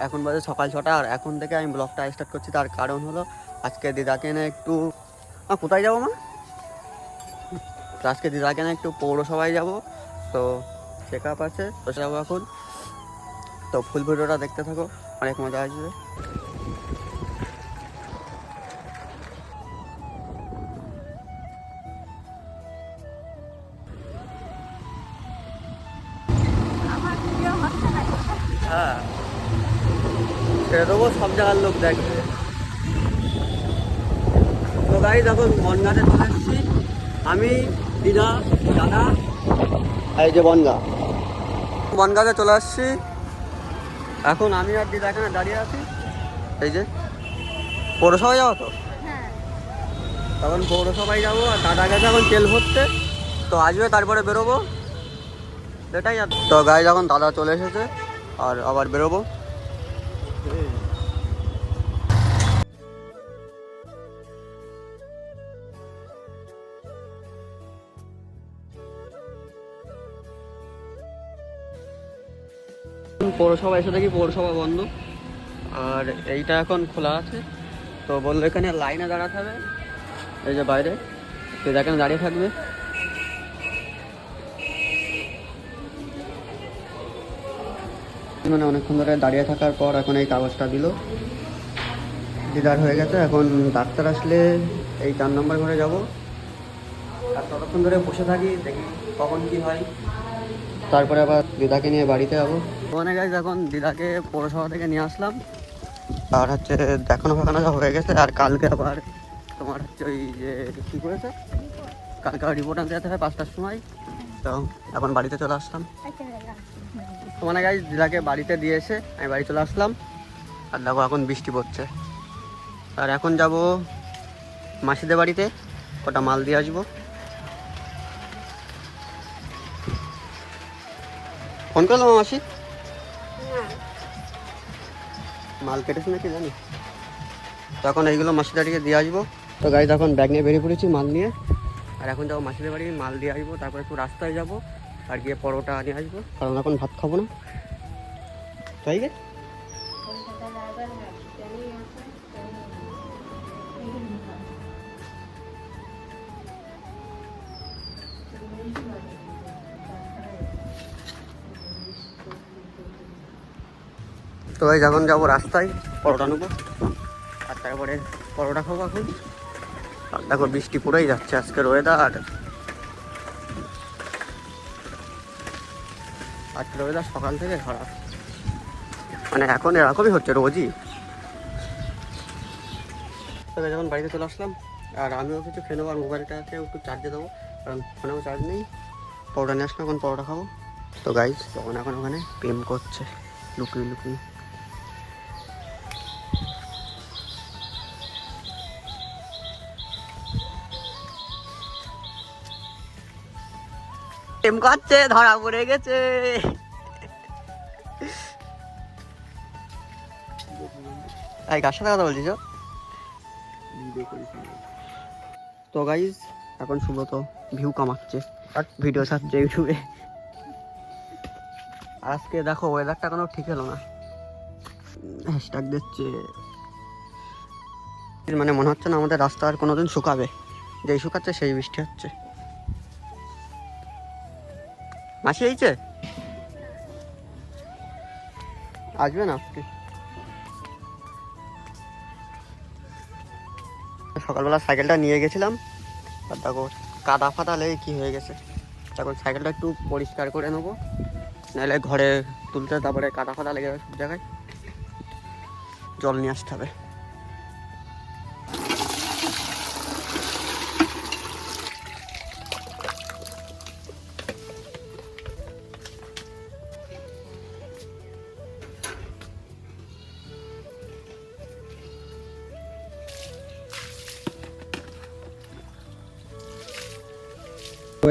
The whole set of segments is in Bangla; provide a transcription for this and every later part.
এখন বাজে সকাল 6টা, আর এখন থেকে আমি ব্লগটা স্টার্ট করছি। তার কারণ হলো আজকে দিদাকে না একটু কোথায় যাবো মা? আজকে দিদাকে না একটু পৌরসভায় যাব, তো চেক আপ আছে, তো যাবো এখন। তো ফুল ভিডিওটা দেখতে থাকো, অনেক মজা আসবে। হ্যাঁ, ছেড়ে দেবো, সব জায়গার লোক দেখবে। তো গাইজ এখন বনগাঁতে চলে এসেছি আমি, দিদা, দাদা, এই যে বনগাঁতে চলে আসছি। এখন আমি আর দিদা এখানে দাঁড়িয়ে আছি। এই যে পৌরসভায় যাবো তো, তখন পৌরসভায় যাবো। আর দাদা গেছে এখন তেল ভরতে, তো আসবে তারপরে বেরোবো, এটাই। আর তো গাইজ এখন দাদা চলে এসেছে, আর আবার বেরোবো। পৌরসভা এসে দেখি পৌরসভা বন্ধ, আর এইটা এখন খোলা আছে। তো বললো এখানে লাইনে দাঁড়াতে হবে, এই যে বাইরে, তো এখানে দাঁড়িয়ে থাকবে। মানে অনেকক্ষণ ধরে দাঁড়িয়ে থাকার পর এখন এই কাগজটা দিল, দিদার হয়ে গেছে। এখন ডাক্তার আসলে এই 4 নম্বর ঘরে যাব, আর ততক্ষণ ধরে বসে থাকি, দেখি কখন কি হয়, তারপরে আবার দিদাকে নিয়ে বাড়িতে যাবো। ওখানে গাইজ এখন দিদাকে পৌরসভা থেকে নিয়ে আসলাম, আর হচ্ছে দেখানো যা হয়ে গেছে। আর কালকে আবার তোমার হচ্ছে ওই যে কী করেছে, কালকে আবার রিপোর্ট আনতে যেতে হয় 5টার সময়। তো এখন বাড়িতে চলে আসলাম। মানে গাইজ দিদাকে বাড়িতে দিয়ে এসে আমি বাড়ি চলে আসলাম, আর দেখো এখন বৃষ্টি পড়ছে। আর এখন যাব মাসিদের বাড়িতে, কটা মাল দিয়ে আসবো। ফোন করলাম মাসি, মাল কেটেছে নাকি জানি। তো এখন এইগুলো মাসিদের বাড়িকে দিয়ে আসবো। তো গাইজ এখন ব্যাগ নিয়ে বেরিয়ে পড়েছি মাল নিয়ে, আর এখন যাবো মাসিদের বাড়ি, মাল দিয়ে আসবো। তারপরে একটু রাস্তায় যাবো, আর গিয়ে পরোটা নিয়ে আসবো, কারণ এখন ভাত খাবো না, তাই গে। তো গাইজ এখন যাবো রাস্তায়, পরোটা নেবো, আর তারপরে পরোটা খাবো এখন। আর দেখো বৃষ্টি পড়েই যাচ্ছে আজকের ওয়েদার, আজকের ওয়েদার সকাল থেকে খারাপ, মানে এখন এরকমই হচ্ছে রোজই। তবে যখন বাড়িতে চলে আসলাম, আর আমিও কিছু খেয়ে নেবো, আর মোবাইলটাকে একটু চার্জে দেবো, কারণ ফোনেও চার্জ নেই। পরোটা নিয়ে আসলাম, এখন পরোটা খাবো। তো গাইজ তখন এখন ওখানে প্রেম করছে লুকিয়ে লুকিয়ে। প্রেম করছে, ধরা পড়ে গেছে। এই কার সাথে কথা বলছিস? তো গাইজ এখন সুব্রত ভিউ কামাচ্ছে, ভিডিও ছাড়ছে ইউটিউবে। আজকে দেখো ওয়েদারটা কোনো ঠিক হলো না, হ্যাশট্যাগ দিচ্ছে, মানে মনে হচ্ছে না আমাদের রাস্তা আর কোনোদিন শুকাবে, যেই শুকাচ্ছে সেই বৃষ্টি হচ্ছে। মাসি এইছে, আসবে না আজকে। সকালবেলা সাইকেলটা নিয়ে গেছিলাম, আর দেখো কাদা ফাদা লেগে কী হয়ে গেছে। তখন সাইকেলটা একটু পরিষ্কার করে নেবো, নাহলে ঘরে তুলতে তারপরে কাদা ফাদা লেগে যাবে সব জায়গায়, জল নিয়ে আসতে হবে।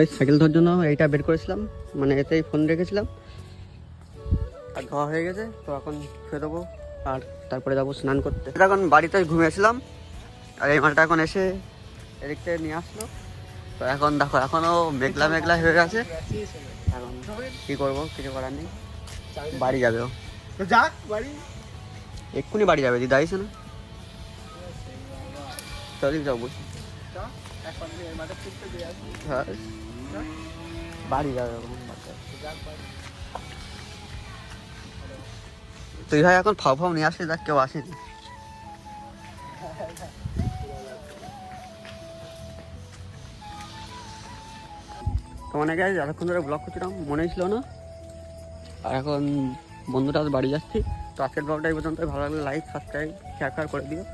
ওই সাইকেল ধোয়ার জন্য এইটা বের করেছিলাম, মানে এতেই ফোন রেখেছিলাম, আর ধোয়া হয়ে গেছে। তো এখন শুয়ে দেবো, আর তারপরে যাবো স্নান করতে। এখন বাড়িতে ঘুমিয়েছিলাম, আর এই মালটা এখন এসে এদিক থেকে নিয়ে আসলো। তো এখন দেখো এখনও মেঘলা মেঘলা হয়ে গেছে। এখন কী করবো, কিছু করার নেই, বাড়ি যাবে ও। তো যা বাড়ি, এক্ষুনি বাড়ি যাবে, দিদা আইসে না? চলি যাবো। এখন মাঠে ফিরতে দিয়ে আসবি। হ্যাঁ বাড়ি যাবে এখন। তুই ভাই এখন ফাও ফাও নিয়ে আসলি, দেখ কেউ আসেনি। তো অনেকে এতক্ষণ ধরে ব্লগ করছিলাম, মনেই ছিল না। আর এখন বন্ধুটা বাড়ি যাচ্ছি। তো আজকের ব্লগটা এই পর্যন্ত, ভালো লাগলে লাইক সাবস্ক্রাইব শেয়ার করে দিও।